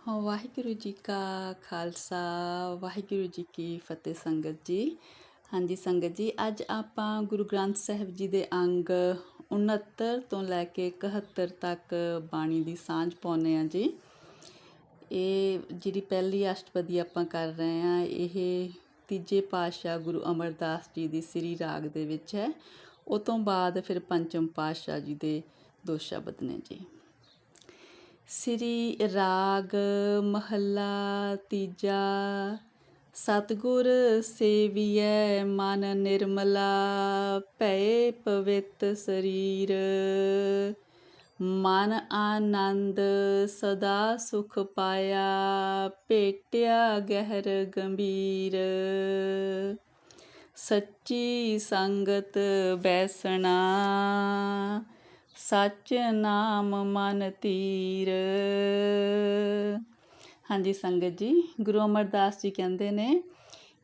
ਵਾਹਿਗੁਰੂ ਜੀ ਕਾ ਖਾਲਸਾ ਵਾਹਿਗੁਰੂ ਜੀ ਕੀ ਫਤਿਹ ਸੰਗਤ ਜੀ। ਹਾਂਜੀ ਸੰਗਤ ਜੀ, ਅੱਜ ਆਪਾਂ ਗੁਰੂ ਗ੍ਰੰਥ ਸਾਹਿਬ ਜੀ ਦੇ ਅੰਗ 69 ਤੋਂ ਲੈ ਕੇ 71 ਤੱਕ ਬਾਣੀ ਦੀ ਸਾਂਝ ਪਾਉਂਦੇ ਹਾਂ ਜੀ। ਇਹ ਜਿਹੜੀ ਪਹਿਲੀ ਅਸ਼ਟਪਦੀ ਆਪਾਂ ਕਰ ਰਹੇ ਹਾਂ, ਇਹ ਤੀਜੇ ਪਾਤਸ਼ਾਹ ਗੁਰੂ ਅਮਰਦਾਸ ਜੀ ਦੀ ਸ੍ਰੀ ਰਾਗ ਦੇ ਵਿੱਚ ਹੈ। ਉਹ ਤੋਂ ਬਾਅਦ ਫਿਰ ਪੰਚਮ ਪਾਤਸ਼ਾਹ ਜੀ ਦੇ ਦੋ ਸ਼ਬਦ ਨੇ ਜੀ। ਸ੍ਰੀ ਰਾਗ ਮਹੱਲਾ ਤੀਜਾ। ਸਤਿਗੁਰ ਸੇਵੀਐ ਮਨ ਨਿਰਮਲਾ, ਭਏ ਪਵਿੱਤ ਸਰੀਰ। ਮਨ ਆਨੰਦ ਸਦਾ ਸੁਖ ਪਾਇਆ, ਭੇਟਿਆ ਗਹਿਰ ਗੰਭੀਰ। ਸੱਚੀ ਸੰਗਤ ਬੈਸਣਾ, ਸੱਚ ਨਾਮ ਮਨ ਧੀਰ। ਹਾਂਜੀ ਸੰਗਤ ਜੀ, ਗੁਰੂ ਅਮਰਦਾਸ ਜੀ ਕਹਿੰਦੇ ਨੇ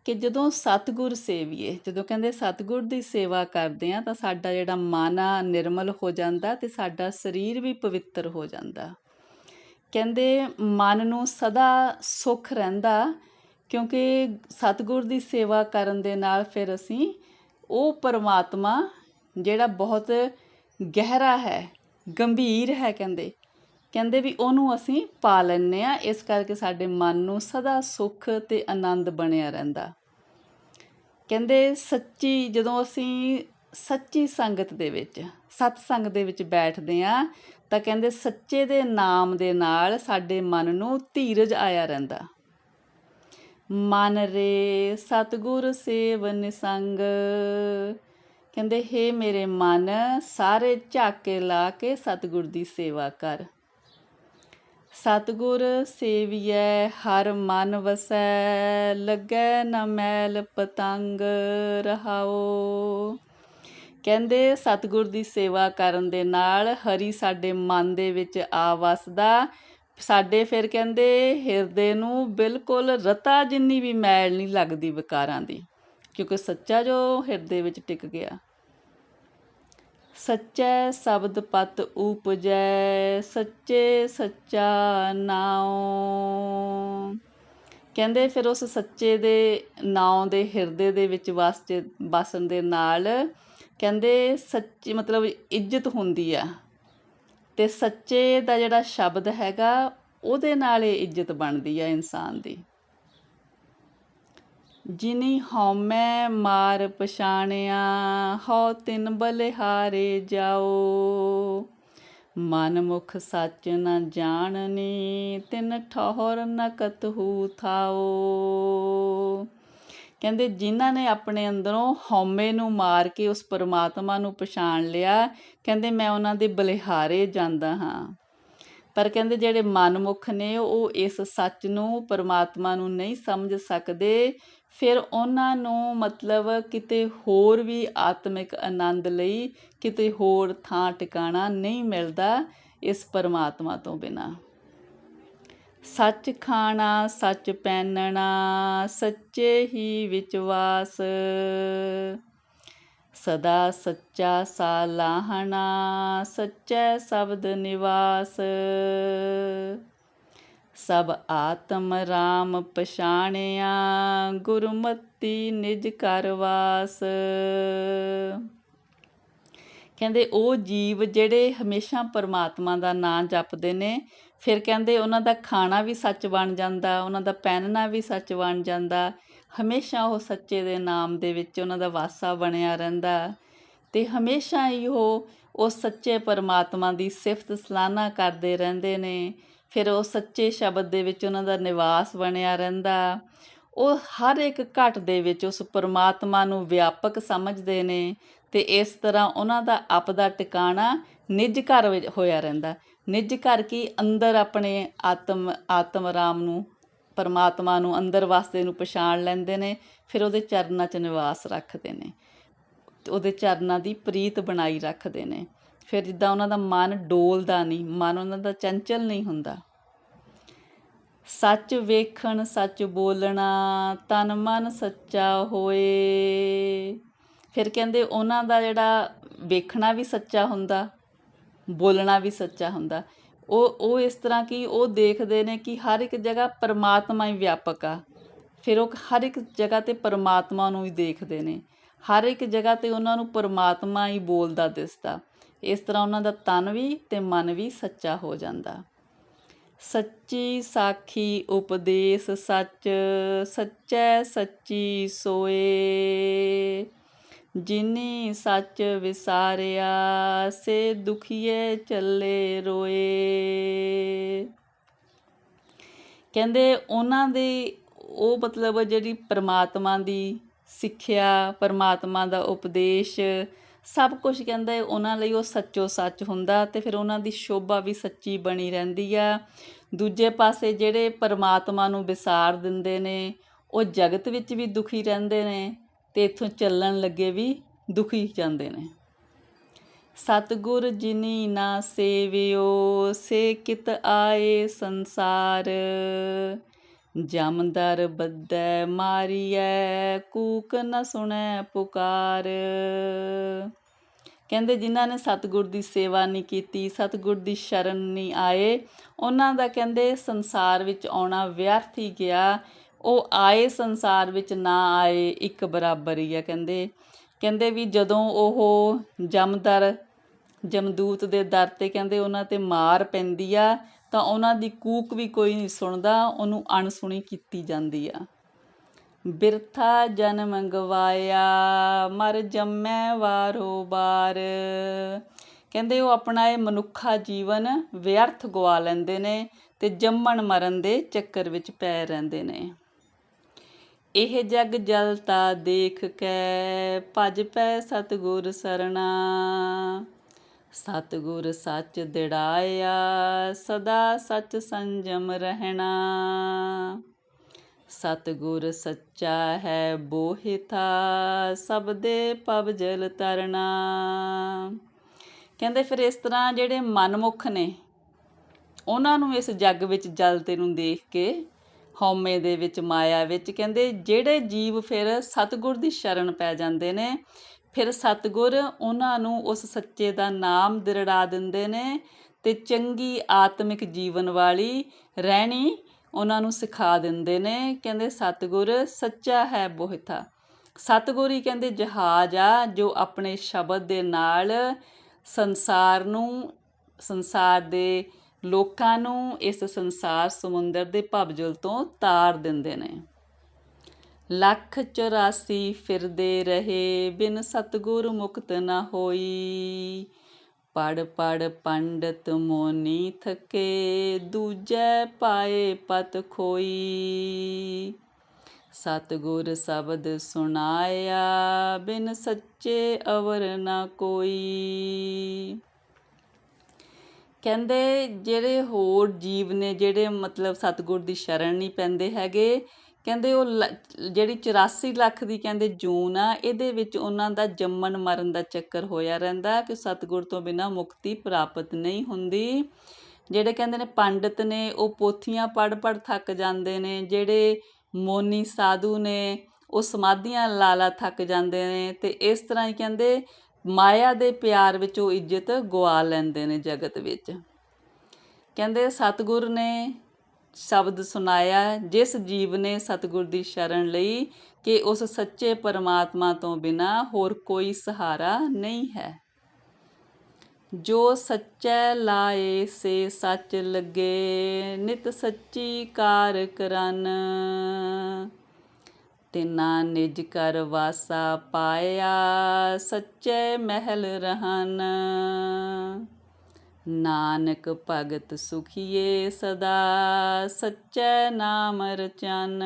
ਕਿ ਜਦੋਂ ਸਤਿਗੁਰ ਸੇਵੀਏ, ਜਦੋਂ ਕਹਿੰਦੇ ਸਤਿਗੁਰ ਦੀ ਸੇਵਾ ਕਰਦੇ ਹਾਂ ਤਾਂ ਸਾਡਾ ਜਿਹੜਾ ਮਨ ਆ ਨਿਰਮਲ ਹੋ ਜਾਂਦਾ ਅਤੇ ਸਾਡਾ ਸਰੀਰ ਵੀ ਪਵਿੱਤਰ ਹੋ ਜਾਂਦਾ। ਕਹਿੰਦੇ ਮਨ ਨੂੰ ਸਦਾ ਸੁੱਖ ਰਹਿੰਦਾ, ਕਿਉਂਕਿ ਸਤਿਗੁਰ ਦੀ ਸੇਵਾ ਕਰਨ ਦੇ ਨਾਲ ਫਿਰ ਅਸੀਂ ਉਹ ਪਰਮਾਤਮਾ ਜਿਹੜਾ ਬਹੁਤ ਗਹਿਰਾ ਹੈ, ਗੰਭੀਰ ਹੈ, ਕਹਿੰਦੇ ਵੀ ਉਹਨੂੰ ਅਸੀਂ ਪਾ ਲੈਂਦੇ ਹਾਂ। ਇਸ ਕਰਕੇ ਸਾਡੇ ਮਨ ਨੂੰ ਸਦਾ ਸੁੱਖ ਅਤੇ ਆਨੰਦ ਬਣਿਆ ਰਹਿੰਦਾ। ਕਹਿੰਦੇ ਸੱਚੀ, ਜਦੋਂ ਅਸੀਂ ਸੱਚੀ ਸੰਗਤ ਦੇ ਵਿੱਚ, ਸਤਸੰਗ ਦੇ ਵਿੱਚ ਬੈਠਦੇ ਹਾਂ ਤਾਂ ਕਹਿੰਦੇ ਸੱਚੇ ਦੇ ਨਾਮ ਦੇ ਨਾਲ ਸਾਡੇ ਮਨ ਨੂੰ ਧੀਰਜ ਆਇਆ ਰਹਿੰਦਾ। ਮਨ ਰੇ ਸਤਿਗੁਰ ਸੇਵ ਨਿਸੰਗ, ਕਹਿੰਦੇ ਹੇ ਮੇਰੇ ਮਨ, ਸਾਰੇ ਝਾਕੇ ਲਾ ਕੇ ਸਤਿਗੁਰ ਦੀ ਸੇਵਾ ਕਰ। ਸਤਿਗੁਰ ਸੇਵੀਐ ਹਰ ਮਨ ਵਸੈ, ਲੱਗੈ ਨ ਮੈਲ ਪਤੰਗ ਰਹਾਓ। ਕਹਿੰਦੇ ਸਤਿਗੁਰ ਦੀ ਸੇਵਾ ਕਰਨ ਦੇ ਨਾਲ ਹਰੀ ਸਾਡੇ ਮਨ ਦੇ ਵਿੱਚ ਆ ਵਸਦਾ। ਸਾਡੇ ਫਿਰ ਕਹਿੰਦੇ ਹਿਰਦੇ ਨੂੰ ਬਿਲਕੁਲ ਰਤਾ ਜਿੰਨੀ ਵੀ ਮੈਲ ਨਹੀਂ ਲੱਗਦੀ ਵਿਕਾਰਾਂ ਦੀ, ਕਿਉਂਕਿ ਸੱਚਾ ਜੋ ਹਿਰਦੇ ਵਿੱਚ ਟਿਕ ਗਿਆ। ਸੱਚੈ ਸ਼ਬਦ ਪਤ ਉਪਜੈ, ਸੱਚੇ ਸੱਚਾ ਨਾਉ। ਕਹਿੰਦੇ ਫਿਰ ਉਸ ਸੱਚੇ ਦੇ ਨਾਉ ਦੇ ਹਿਰਦੇ ਦੇ ਵਿੱਚ ਵਸਣ ਦੇ ਨਾਲ ਕਹਿੰਦੇ ਸੱਚੀ ਮਤਲਬ ਇੱਜ਼ਤ ਹੁੰਦੀ ਆ, ਅਤੇ ਸੱਚੇ ਦਾ ਜਿਹੜਾ ਸ਼ਬਦ ਹੈਗਾ ਉਹਦੇ ਨਾਲ ਇਹ ਇੱਜ਼ਤ ਬਣਦੀ ਆ ਇਨਸਾਨ ਦੀ। ਜਿਨੀ ਹਉਮੈ ਮਾਰ ਪਛਾਣਿਆ, ਹਉ ਤਿਨ ਬਲਿਹਾਰੇ ਜਾਓ। ਮਨ ਮੁਖ ਸੱਚ ਨ ਜਾਣਨੀ, ਤਿਨ ਠੌਰ ਨ ਕਤਹੂ ਥਾਓ। ਕਹਿੰਦੇ ਜਿਨ੍ਹਾਂ ਨੇ ਆਪਣੇ ਅੰਦਰੋਂ ਹਉਮੈ ਨੂੰ ਮਾਰ ਕੇ ਉਸ ਪਰਮਾਤਮਾ ਨੂੰ ਪਛਾਣ ਲਿਆ, ਕਹਿੰਦੇ ਮੈਂ ਉਹਨਾਂ ਦੇ ਬਲਿਹਾਰੇ ਜਾਂਦਾ ਹਾਂ। ਪਰ ਕਹਿੰਦੇ ਜਿਹੜੇ ਮਨਮੁਖ ਨੇ ਉਹ ਇਸ ਸੱਚ ਨੂੰ, ਪਰਮਾਤਮਾ ਨੂੰ ਨਹੀਂ ਸਮਝ ਸਕਦੇ। ਫਿਰ ਉਹਨਾਂ ਨੂੰ ਮਤਲਬ ਕਿਤੇ ਹੋਰ ਵੀ ਆਤਮਿਕ ਆਨੰਦ ਲਈ ਕਿਤੇ ਹੋਰ ਥਾਂ ਟਿਕਾਣਾ ਨਹੀਂ ਮਿਲਦਾ ਇਸ ਪਰਮਾਤਮਾ ਤੋਂ ਬਿਨਾਂ। ਸੱਚ ਖਾਣਾ ਸੱਚ ਪਹਿਨਣਾ, ਸੱਚੇ ਹੀ ਵਿਚਵਾਸ। ਸਦਾ ਸੱਚਾ ਸਾ ਲਾਹਣਾ, ਸੱਚੈ ਸ਼ਬਦ ਨਿਵਾਸ। ਸਭ ਆਤਮ ਰਾਮ ਪਛਾਣਿਆ, ਗੁਰਮਤੀ ਨਿਜ ਘਰ ਵਾਸ। ਕਹਿੰਦੇ ਉਹ ਜੀਵ ਜਿਹੜੇ ਹਮੇਸ਼ਾ ਪਰਮਾਤਮਾ ਦਾ ਨਾਂ ਜਪਦੇ ਨੇ, ਫਿਰ ਕਹਿੰਦੇ ਉਹਨਾਂ ਦਾ ਖਾਣਾ ਵੀ ਸੱਚ ਬਣ ਜਾਂਦਾ, ਉਹਨਾਂ ਦਾ ਪਹਿਨਣਾ ਵੀ ਸੱਚ ਬਣ ਜਾਂਦਾ। ਹਮੇਸ਼ਾ ਉਹ ਸੱਚੇ ਦੇ ਨਾਮ ਦੇ ਵਿੱਚ ਉਹਨਾਂ ਦਾ ਵਾਸਾ ਬਣਿਆ ਰਹਿੰਦਾ, ਅਤੇ ਹਮੇਸ਼ਾ ਹੀ ਉਹ ਉਸ ਸੱਚੇ ਪਰਮਾਤਮਾ ਦੀ ਸਿਫਤ ਸਲਾਹਨਾ ਕਰਦੇ ਰਹਿੰਦੇ ਨੇ। ਫਿਰ ਉਹ ਸੱਚੇ ਸ਼ਬਦ ਦੇ ਵਿੱਚ ਉਹਨਾਂ ਦਾ ਨਿਵਾਸ ਬਣਿਆ ਰਹਿੰਦਾ। ਉਹ ਹਰ ਇੱਕ ਘਟ ਦੇ ਵਿੱਚ ਉਸ ਪਰਮਾਤਮਾ ਨੂੰ ਵਿਆਪਕ ਸਮਝਦੇ ਨੇ, ਅਤੇ ਇਸ ਤਰ੍ਹਾਂ ਉਹਨਾਂ ਦਾ ਆਪਦਾ ਟਿਕਾਣਾ ਨਿੱਜ ਘਰ ਵਿੱਚ ਹੋਇਆ ਰਹਿੰਦਾ। ਨਿੱਜ ਘਰ ਕੀ, ਅੰਦਰ ਆਪਣੇ ਆਤਮ ਰਾਮ ਨੂੰ, ਪਰਮਾਤਮਾ ਨੂੰ ਅੰਦਰ ਵਸਦੇ ਨੂੰ ਪਛਾਣ ਲੈਂਦੇ ਨੇ। ਫਿਰ ਉਹਦੇ ਚਰਨਾਂ 'ਚ ਨਿਵਾਸ ਰੱਖਦੇ ਨੇ, ਉਹਦੇ ਚਰਨਾਂ ਦੀ ਪ੍ਰੀਤ ਬਣਾਈ ਰੱਖਦੇ ਨੇ। ਫਿਰ ਜਿੱਦਾਂ ਉਹਨਾਂ ਦਾ ਮਨ ਡੋਲਦਾ ਨਹੀਂ, ਮਨ ਉਹਨਾਂ ਦਾ ਚੰਚਲ ਨਹੀਂ ਹੁੰਦਾ। ਸੱਚ ਵੇਖਣ ਸੱਚ ਬੋਲਣਾ, ਤਨ ਮਨ ਸੱਚਾ ਹੋਏ। ਫਿਰ ਕਹਿੰਦੇ ਉਹਨਾਂ ਦਾ ਜਿਹੜਾ ਵੇਖਣਾ ਵੀ ਸੱਚਾ ਹੁੰਦਾ, ਬੋਲਣਾ ਵੀ ਸੱਚਾ ਹੁੰਦਾ। ਉਹ ਇਸ ਤਰ੍ਹਾਂ ਕਿ ਉਹ ਦੇਖਦੇ ਨੇ ਕਿ ਹਰ ਇੱਕ ਜਗ੍ਹਾ ਪਰਮਾਤਮਾ ਹੀ ਵਿਆਪਕ ਆ। ਫਿਰ ਉਹ ਹਰ ਇੱਕ ਜਗ੍ਹਾ 'ਤੇ ਪਰਮਾਤਮਾ ਨੂੰ ਹੀ ਦੇਖਦੇ ਨੇ, ਹਰ ਇੱਕ ਜਗ੍ਹਾ 'ਤੇ ਉਹਨਾਂ ਨੂੰ ਪਰਮਾਤਮਾ ਹੀ ਬੋਲਦਾ ਦਿਸਦਾ। ਇਸ ਤਰ੍ਹਾਂ ਉਹਨਾਂ ਦਾ ਤਨ ਵੀ ਅਤੇ ਮਨ ਵੀ ਸੱਚਾ ਹੋ ਜਾਂਦਾ। ਸੱਚੀ ਸਾਖੀ ਉਪਦੇਸ ਸੱਚ, ਸੱਚੈ ਸੱਚੀ ਸੋਏ। ਜਿਨੀ ਸੱਚ ਵਿਸਾਰਿਆ, ਸੇ ਦੁਖੀਏ ਚੱਲੇ ਰੋਏ। ਕਹਿੰਦੇ ਉਹਨਾਂ ਦੀ ਉਹ ਮਤਲਬ ਜਿਹੜੀ ਪਰਮਾਤਮਾ ਦੀ ਸਿੱਖਿਆ, ਪਰਮਾਤਮਾ ਦਾ ਉਪਦੇਸ਼, ਸਭ ਕੁਝ ਕਹਿੰਦੇ ਉਹਨਾਂ ਲਈ ਉਹ ਸੱਚੋ ਸੱਚ ਹੁੰਦਾ ਅਤੇ ਫਿਰ ਉਹਨਾਂ ਦੀ ਸ਼ੋਭਾ ਵੀ ਸੱਚੀ ਬਣੀ ਰਹਿੰਦੀ ਆ। ਦੂਜੇ ਪਾਸੇ ਜਿਹੜੇ ਪਰਮਾਤਮਾ ਨੂੰ ਵਿਸਾਰ ਦਿੰਦੇ ਨੇ, ਉਹ ਜਗਤ ਵਿੱਚ ਵੀ ਦੁਖੀ ਰਹਿੰਦੇ ਨੇ ਅਤੇ ਇੱਥੋਂ ਚੱਲਣ ਲੱਗੇ ਵੀ ਦੁਖੀ ਜਾਂਦੇ ਨੇ। ਸਤਿਗੁਰ ਜਿਨੀ ਨਾ ਸੇਵਿਓ, ਸੇ ਕਿਤ ਆਏ ਸੰਸਾਰ। ਜਮਦਰ ਬੱਧੈ ਮਾਰੀਐ, ਕੂਕ ਨ ਸੁਣੈ ਪੁਕਾਰ। ਕਹਿੰਦੇ ਜਿਨ੍ਹਾਂ ਨੇ ਸਤਿਗੁਰ ਦੀ ਸੇਵਾ ਨਹੀਂ ਕੀਤੀ, ਸਤਿਗੁਰ ਦੀ ਸ਼ਰਨ ਨਹੀਂ ਆਏ, ਉਹਨਾਂ ਦਾ ਕਹਿੰਦੇ ਸੰਸਾਰ ਵਿੱਚ ਆਉਣਾ ਵਿਅਰਥ ਹੀ ਗਿਆ। ਉਹ ਆਏ ਸੰਸਾਰ ਵਿੱਚ, ਨਾ ਆਏ ਇੱਕ ਬਰਾਬਰ ਹੀ ਆ। ਕਹਿੰਦੇ ਵੀ ਜਦੋਂ ਉਹ ਜਮਦੂਤ ਦੇ ਦਰ 'ਤੇ ਕਹਿੰਦੇ ਉਹਨਾਂ 'ਤੇ ਮਾਰ ਪੈਂਦੀ ਆ ਤਾਂ ਉਹਨਾਂ ਦੀ ਕੂਕ ਵੀ ਕੋਈ ਨਹੀਂ ਸੁਣਦਾ, ਉਹਨੂੰ ਅਣਸੁਣੀ ਕੀਤੀ ਜਾਂਦੀ ਆ। ਬਿਰਥਾ ਜਨਮ ਗਵਾਇਆ, ਮਰ ਜੰਮੈ ਵਾਰੋ ਬਾਰ। ਕਹਿੰਦੇ ਉਹ ਆਪਣਾ ਇਹ ਮਨੁੱਖਾ ਜੀਵਨ ਵਿਅਰਥ ਗਵਾ ਲੈਂਦੇ ਨੇ ਅਤੇ ਜੰਮਣ ਮਰਨ ਦੇ ਚੱਕਰ ਵਿੱਚ ਪੈ ਰਹਿੰਦੇ ਨੇ। ਇਹ ਜਗ ਜਲਤਾ ਦੇਖ ਕੇ, ਭਜ ਪੈ ਸਤਿਗੁਰ ਸਰਣਾ। ਸਤਿਗੁਰ ਸੱਚ ਦਿੜਾਇਆ, ਸਦਾ ਸੱਚ ਸੰਜਮ ਰਹਿਣਾ। ਸਤਿਗੁਰ ਸੱਚਾ ਹੈ ਬੋਹਿਥਾ, ਸਭ ਦੇ ਪਵ ਜਲ ਤਰਨਾ। ਕਹਿੰਦੇ ਫਿਰ ਇਸ ਤਰ੍ਹਾਂ ਜਿਹੜੇ ਮਨਮੁੱਖ ਨੇ, ਉਹਨਾਂ ਨੂੰ ਇਸ ਜੱਗ ਵਿੱਚ ਜਲਤੇ ਨੂੰ ਦੇਖ ਕੇ, ਹਉਮੈ ਦੇ ਵਿੱਚ, ਮਾਇਆ ਵਿੱਚ, ਕਹਿੰਦੇ ਜਿਹੜੇ ਜੀਵ ਫਿਰ ਸਤਿਗੁਰ ਦੀ ਸ਼ਰਨ ਪੈ ਜਾਂਦੇ ਨੇ, ਫਿਰ ਸਤਿਗੁਰ ਉਹਨਾਂ ਨੂੰ ਉਸ ਸੱਚੇ ਦਾ ਨਾਮ ਦਿਰੜਾ ਦਿੰਦੇ ਨੇ ਅਤੇ ਚੰਗੀ ਆਤਮਿਕ ਜੀਵਨ ਵਾਲੀ ਰਹਿਣੀ ਉਹਨਾਂ ਨੂੰ ਸਿਖਾ ਦਿੰਦੇ ਨੇ। ਕਹਿੰਦੇ ਸਤਿਗੁਰ ਸੱਚਾ ਹੈ ਬੋਹਿਥਾ। ਸਤਿਗੁਰ ਹੀ ਕਹਿੰਦੇ ਜਹਾਜ਼ ਆ ਜੋ ਆਪਣੇ ਸ਼ਬਦ ਦੇ ਨਾਲ ਸੰਸਾਰ ਨੂੰ, ਸੰਸਾਰ ਦੇ ਲੋਕਾਂ ਨੂੰ ਇਸ ਸੰਸਾਰ ਸਮੁੰਦਰ ਦੇ ਭਵਜਲ ਤੋਂ ਤਾਰ ਦਿੰਦੇ ਨੇ। 184 ਫਿਰਦੇ ਰਹੇ, ਬਿਨ ਸਤਿਗੁਰ ਮੁਕਤ ਨਾ ਹੋਈ। ਪੜ੍ਹ ਪੜ੍ਹ ਪੰਡਤ ਮੋਨੀ ਥਕੇ, ਦੂਜੈ ਪਾਏ ਪਤ ਖੋਈ। ਸਤਿਗੁਰ ਸ਼ਬਦ ਸੁਣਾਇਆ, ਬਿਨ ਸੱਚੇ ਅਵਰ ਨਾ ਕੋਈ। ਕਹਿੰਦੇ ਜਿਹੜੇ ਹੋਰ ਜੀਵ ਨੇ, ਜਿਹੜੇ ਮਤਲਬ ਸਤਿਗੁਰ ਦੀ ਸ਼ਰਨ ਨਹੀਂ ਪੈਂਦੇ ਹੈਗੇ, ਕਹਿੰਦੇ ਉਹ ਜਿਹੜੀ 84 ਲੱਖ ਦੀ ਕਹਿੰਦੇ ਜੂਨ ਆ, ਇਹਦੇ ਵਿੱਚ ਉਹਨਾਂ ਦਾ ਜੰਮਣ ਮਰਨ ਦਾ ਚੱਕਰ ਹੋਇਆ ਰਹਿੰਦਾ ਕਿ ਸਤਿਗੁਰ ਤੋਂ ਬਿਨਾਂ ਮੁਕਤੀ ਪ੍ਰਾਪਤ ਨਹੀਂ ਹੁੰਦੀ। ਜਿਹੜੇ ਕਹਿੰਦੇ ਨੇ ਪੰਡਿਤ ਨੇ, ਉਹ ਪੋਥੀਆਂ ਪੜ੍ਹ ਪੜ੍ਹ ਥੱਕ ਜਾਂਦੇ ਨੇ। ਜਿਹੜੇ ਮੋਨੀ ਸਾਧੂ ਨੇ, ਉਹ ਸਮਾਧੀਆਂ ਲਾ ਲਾ ਥੱਕ ਜਾਂਦੇ ਨੇ। ਅਤੇ ਇਸ ਤਰ੍ਹਾਂ ਹੀ ਕਹਿੰਦੇ ਮਾਇਆ ਦੇ ਪਿਆਰ ਵਿੱਚ ਉਹ ਇੱਜ਼ਤ ਗਵਾ ਲੈਂਦੇ ਨੇ ਜਗਤ ਵਿੱਚ। ਕਹਿੰਦੇ ਸਤਿਗੁਰ ਨੇ ਸ਼ਬਦ ਸੁਣਾਇਆ, ਜਿਸ ਜੀਵ ਨੇ ਸਤਿਗੁਰ ਦੀ ਸ਼ਰਨ ਲਈ ਕਿ ਉਸ ਸੱਚੇ ਪਰਮਾਤਮਾ ਤੋਂ ਬਿਨਾਂ ਹੋਰ ਕੋਈ ਸਹਾਰਾ ਨਹੀਂ ਹੈ। ਜੋ ਸੱਚੈ ਲਾਏ ਸੇ ਸੱਚ ਲੱਗੇ, ਨਿਤ ਸੱਚੀ ਕਾਰ ਕਰਨ। ਤਿਨਾ ਨਿਜ ਕਰ ਵਾਸਾ ਪਾਇਆ, ਸੱਚੇ ਮਹਿਲ ਰਹਨ। ਨਾਨਕ ਭਗਤ ਸੁਖੀਏ ਸਦਾ, ਸੱਚੈ ਨਾਮ ਰਚਨ।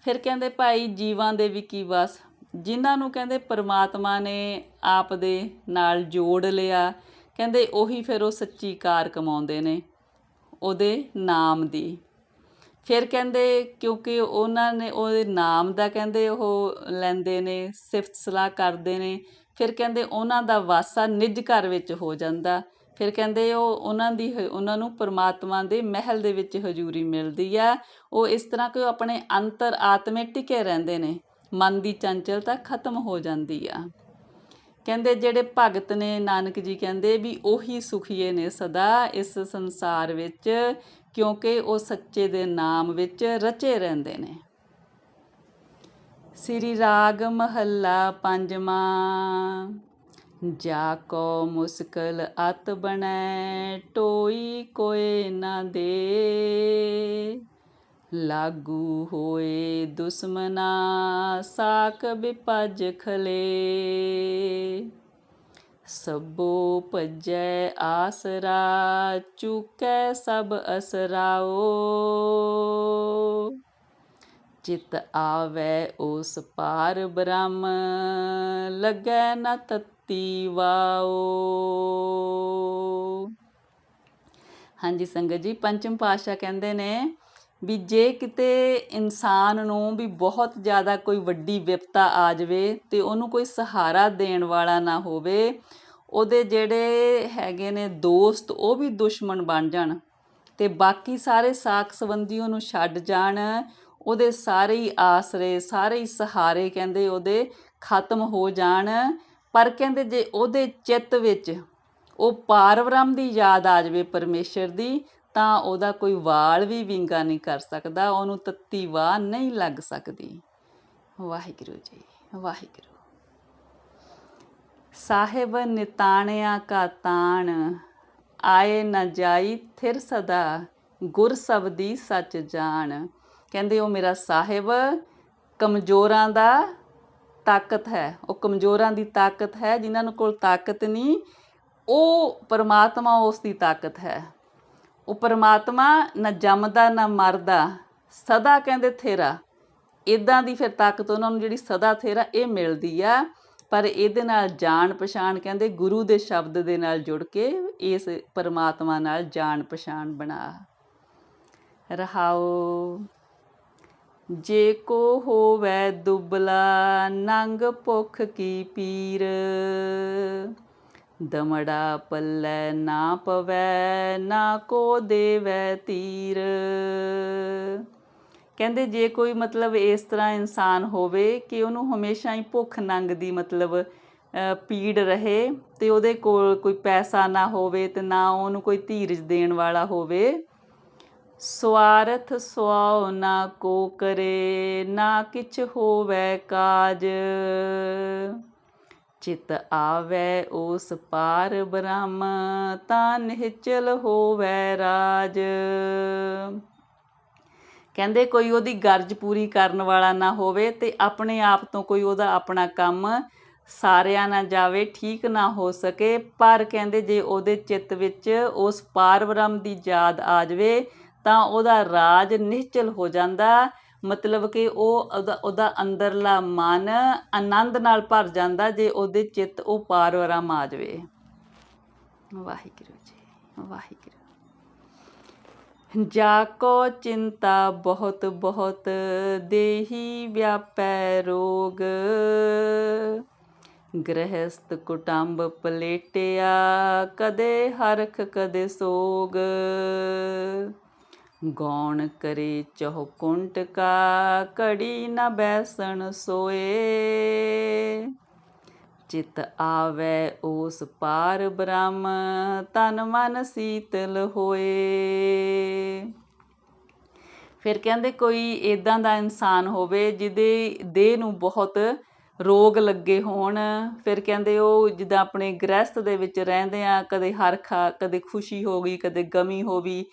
ਫਿਰ ਕਹਿੰਦੇ ਭਾਈ ਜੀਵਾਂ ਦੇ ਵੀ ਕੀ ਵਸ, ਜਿਨ੍ਹਾਂ ਨੂੰ ਕਹਿੰਦੇ ਪਰਮਾਤਮਾ ਨੇ ਆਪ ਦੇ ਨਾਲ ਜੋੜ ਲਿਆ, ਕਹਿੰਦੇ ਉਹੀ ਫਿਰ ਉਹ ਸੱਚੀ ਕਾਰ ਕਮਾਉਂਦੇ ਨੇ ਉਹਦੇ ਨਾਮ ਦੀ। ਫਿਰ ਕਹਿੰਦੇ ਕਿਉਂਕਿ ਉਹਨਾਂ ਨੇ ਉਹਦੇ ਨਾਮ ਦਾ ਕਹਿੰਦੇ ਉਹ ਲੈਂਦੇ ਨੇ, ਸਿਫਤ ਸਲਾਹ ਕਰਦੇ ਨੇ, ਫਿਰ ਕਹਿੰਦੇ ਉਹਨਾਂ ਦਾ ਵਾਸਾ ਨਿੱਜ ਘਰ ਵਿੱਚ ਹੋ ਜਾਂਦਾ। ਫਿਰ ਕਹਿੰਦੇ ਉਹਨਾਂ ਨੂੰ ਪਰਮਾਤਮਾ ਦੇ ਮਹਿਲ ਦੇ ਵਿੱਚ ਹਜ਼ੂਰੀ ਮਿਲਦੀ ਆ। ਉਹ ਇਸ ਤਰ੍ਹਾਂ ਕਿ ਉਹ ਆਪਣੇ ਅੰਤਰ ਆਤਮੇ ਟਿਕੇ ਰਹਿੰਦੇ ਨੇ, ਮਨ ਦੀ ਚੰਚਲਤਾ ਖਤਮ ਹੋ ਜਾਂਦੀ ਆ। ਕਹਿੰਦੇ ਜਿਹੜੇ ਭਗਤ ਨੇ, ਨਾਨਕ ਜੀ ਕਹਿੰਦੇ ਵੀ ਉਹੀ ਸੁਖੀਏ ਨੇ ਸਦਾ ਇਸ ਸੰਸਾਰ ਵਿੱਚ, ਕਿਉਂਕਿ ਉਹ ਸੱਚੇ ਦੇ ਨਾਮ ਵਿੱਚ ਰਚੇ ਰਹਿੰਦੇ ਨੇ। ਸ੍ਰੀ ਰਾਗ ਮਹੱਲਾ ਪੰਜਵਾਂ। ਜਾ ਕੋ ਮੁਸਕਲ ਅਤ ਬਣੈ, ਟੋਈ ਕੋਏ ਨਾ ਦੇ। ਲਾਗੂ ਹੋਏ ਦੁਸ਼ਮਨਾ, ਸਾਕ ਵਿਪਜ ਖਲੇ। ਸਭੋ ਭਜੈ ਆਸਰਾ, ਚੁਕੈ ਸਭ ਅਸਰਾਓ। ਚਿਤ ਆਵੈ ਉਸ ਪਾਰ ਬ੍ਰਹਮ, ਲੱਗੈ ਨ ਤਤੀ ਵਾਓ। ਹਾਂਜੀ ਸੰਗਤ ਜੀ, ਪੰਚਮ ਪਾਤਸ਼ਾਹ ਕਹਿੰਦੇ ਨੇ ਵੀ ਜੇ ਕਿਤੇ ਇਨਸਾਨ ਨੂੰ ਵੀ ਬਹੁਤ ਜ਼ਿਆਦਾ ਕੋਈ ਵੱਡੀ ਵਿਪਤਾ ਆ ਜਾਵੇ ਤੇ ਉਹਨੂੰ ਕੋਈ ਸਹਾਰਾ ਦੇਣ ਵਾਲਾ ਨਾ ਹੋਵੇ, ਉਹਦੇ ਜਿਹੜੇ ਹੈਗੇ ਨੇ ਦੋਸਤ ਉਹ ਵੀ ਦੁਸ਼ਮਣ ਬਣ ਜਾਣ ਤੇ ਬਾਕੀ ਸਾਰੇ ਸਾਕ ਸੰਬੰਧੀ ਉਹਨੂੰ ਛੱਡ ਜਾਣ, ਉਹਦੇ ਸਾਰੇ ਹੀ ਆਸਰੇ, ਸਾਰੇ ਹੀ ਸਹਾਰੇ ਕਹਿੰਦੇ ਉਹਦੇ ਖਤਮ ਹੋ ਜਾਣ, ਪਰ ਕਹਿੰਦੇ ਜੇ ਉਹਦੇ ਚਿੱਤ ਵਿੱਚ ਉਹ ਪਾਰ ਬ੍ਰਹਮ ਦੀ ਯਾਦ ਆ ਜਾਵੇ, ਪਰਮੇਸ਼ਰ ਦੀ, ਤਾਂ ਉਹਦਾ ਕੋਈ ਵਾਲ ਵੀ ਵਿੰਗਾ ਨਹੀਂ ਕਰ ਸਕਦਾ, ਉਹਨੂੰ ਤੱਤੀ ਵਾਹ ਨਹੀਂ ਲੱਗ ਸਕਦੀ। ਵਾਹਿਗੁਰੂ ਜੀ, ਵਾਹਿਗੁਰੂ। ਸਾਹਿਬ ਨਿਤਾਣਿਆ ਕਾ ਤਾਣ, ਆਏ ਨਾ ਜਾਈ ਥਿਰ ਸਦਾ, ਗੁਰ ਸਬਦੀ ਸੱਚ ਜਾਣ। ਕਹਿੰਦੇ ਉਹ ਮੇਰਾ ਸਾਹਿਬ ਕਮਜ਼ੋਰਾਂ ਦਾ ਤਾਕਤ ਹੈ, ਉਹ ਕਮਜ਼ੋਰਾਂ ਦੀ ਤਾਕਤ ਹੈ, ਜਿਨ੍ਹਾਂ ਨੂੰ ਕੋਲ ਤਾਕਤ ਨਹੀਂ, ਉਹ ਪਰਮਾਤਮਾ ਉਸ ਦੀ ਤਾਕਤ ਹੈ। ਉਹ ਪਰਮਾਤਮਾ ਨਾ ਜੰਮਦਾ ਨਾ ਮਰਦਾ, ਸਦਾ ਕਹਿੰਦੇ ਥੇਰਾ। ਇੱਦਾਂ ਦੀ ਫਿਰ ਤਾਕਤ ਉਹਨਾਂ ਨੂੰ ਜਿਹੜੀ ਸਦਾ ਥੇਰਾ ਇਹ ਮਿਲਦੀ ਆ, ਪਰ ਇਹਦੇ ਨਾਲ ਜਾਣ ਪਛਾਣ ਕਹਿੰਦੇ ਗੁਰੂ ਦੇ ਸ਼ਬਦ ਦੇ ਨਾਲ ਜੁੜ ਕੇ ਇਸ ਪਰਮਾਤਮਾ ਨਾਲ ਜਾਣ ਪਛਾਣ ਬਣਾ। ਰਹਾਓ। ਜੇ ਕੋ ਹੋਵੈ ਦੁਬਲਾ, ਨੰਗ ਭੁੱਖ ਕੀ ਪੀਰ। ਦਮੜਾ ਪੱਲੇ ਨਾ ਪਵੈ, ਨਾ ਕੋ ਦੇਵੈ ਧੀਰ। ਕਹਿੰਦੇ ਜੇ ਕੋਈ ਮਤਲਬ ਇਸ ਤਰ੍ਹਾਂ ਇਨਸਾਨ ਹੋਵੇ ਕਿ ਉਹਨੂੰ ਹਮੇਸ਼ਾ ਹੀ ਭੁੱਖ ਨੰਗ ਦੀ ਮਤਲਬ ਪੀੜ ਰਹੇ ਤੇ ਉਹਦੇ ਕੋਲ ਕੋਈ ਪੈਸਾ ਨਾ ਹੋਵੇ ਤੇ ਨਾ ਉਹਨੂੰ ਕੋਈ ਧੀਰਜ ਦੇਣ ਵਾਲਾ ਹੋਵੇ। ਸਵਾਰਥ ਸੁਆਉ ਨਾ ਕੋ ਕਰੇ, ਨਾ ਕਿਛ ਹੋਵੈ ਕਾਜ। ਚਿਤ ਆਵੈ ਉਸ ਪਾਰ ਬ੍ਰਹਮ, ਤਾਂ ਨਿਹਚਲ ਹੋਵੈ ਰਾਜ। ਕਹਿੰਦੇ ਕੋਈ ਉਹਦੀ ਗਰਜ ਪੂਰੀ ਕਰਨ ਵਾਲਾ ਨਾ ਹੋਵੇ ਤੇ ਆਪਣੇ ਆਪ ਤੋਂ ਕੋਈ ਉਹਦਾ ਆਪਣਾ ਕੰਮ ਸਾਰਿਆ ਨਾ ਜਾਵੇ, ਠੀਕ ਨਾ ਹੋ ਸਕੇ, ਪਰ ਕਹਿੰਦੇ ਜੇ ਉਹਦੇ ਚਿੱਤ ਵਿੱਚ ਉਸ ਪਾਰ ਬ੍ਰਹਮ ਦੀ ਯਾਦ ਆ ਜਾਵੇ ਤਾਂ ਉਹਦਾ ਰਾਜ ਨਿਹਚਲ ਹੋ ਜਾਂਦਾ। ਮਤਲਬ ਕਿ ਉਹਦਾ ਅੰਦਰਲਾ ਮਨ ਆਨੰਦ ਨਾਲ ਭਰ ਜਾਂਦਾ ਜੇ ਉਹਦੇ ਚਿੱਤ ਉਹ ਪਾਰ ਬ੍ਰਹਮ ਆ ਜਾਵੇ। ਵਾਹਿਗੁਰੂ ਜੀ, ਵਾਹਿਗੁਰੂ। ਜਾ ਕੋ ਚਿੰਤਾ ਬਹੁਤ ਬਹੁਤ, ਦੇਹੀ ਵਿਆਪੈ ਰੋਗ। ਗ੍ਰਹਿਸਤ ਕੁਟੰਬ ਪਲੇਟਿਆ, ਕਦੇ ਹਰਖ ਕਦੇ ਸੋਗ। ਗੌਣ ਕਰੇ ਚਹੁ ਕੁੰਟ ਕਾ, ਘੜੀ ਨ ਬੈਸਣ ਸੋਏ। ਚਿਤ ਆਵੈ ਉਸ ਪਾਰ ਬ੍ਰਹਮ, ਤਨ ਮਨ ਸੀਤਲ ਹੋਏ। ਫਿਰ ਕਹਿੰਦੇ ਕੋਈ ਇੱਦਾਂ ਦਾ ਇਨਸਾਨ ਹੋਵੇ ਜਿਹਦੇ ਦੇਹ ਨੂੰ ਬਹੁਤ ਰੋਗ ਲੱਗੇ ਹੋਣ, ਫਿਰ ਕਹਿੰਦੇ ਉਹ ਜਿੱਦਾਂ ਆਪਣੇ ਗ੍ਰਹਿਸਤ ਦੇ ਵਿੱਚ ਰਹਿੰਦੇ ਆ, ਕਦੇ ਹਰਖਾ, ਕਦੇ ਖੁਸ਼ੀ ਹੋ ਗਈ, ਕਦੇ ਗਮੀ ਹੋ ਗਈ,